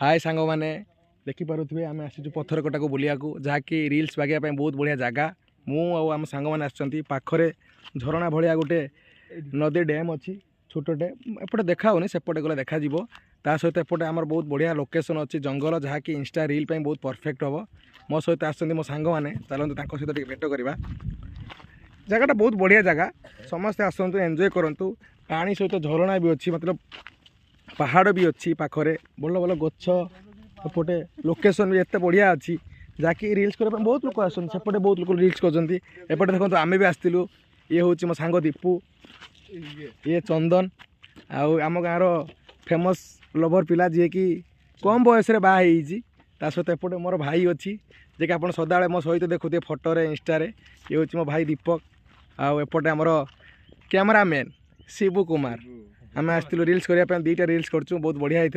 हाय सांग मैंने देखिपे आम आसचु पत्थर कटा को बुलिया जहाँकि रिल्स बागिया बहुत बढ़िया जगह मु आम सांग मैंने आसछंती पाखरे झरणा भलिया गोटे नदी डैम अच्छी छोटे एपटे देखा होनी सेपटे गले देखा ता सहित एपटे आमर बहुत बढ़िया लोकेशन अच्छी जंगल जहाँकि इंस्टा रील बहुत परफेक्ट हम मो सहित आसछंती मो सांग मैंने चलते सहित भेट करवा जगह बहुत बढ़िया जगह समस्ते आसतु एंजॉय करूँ पानी सहित झरणा भी अच्छी मतलब पहाड़ भी अच्छी पाखरे भल भल गछ एपटे लोकेशन भी एत बढ़िया अच्छी जहाँकि रिल्स करने बहुत लोग आसपटे बहुत लोग रिल्स करपटे देखो आम भी आसलु ये हूँ मो सांग दीपू ये चंदन आम गाँव फेमस लवर पिला जी कि कम बयस बाई सहित एपटे मोर भाई अच्छी जे कि आप सदा मो सहित देखुए फोटो इंस्टा ये हूँ मो भाई दीपक आउटे आमर कैमरामैन शिबू कुमार आम आसलु रिल्स करने 2टा रिल्स कर बहुत बढ़िया।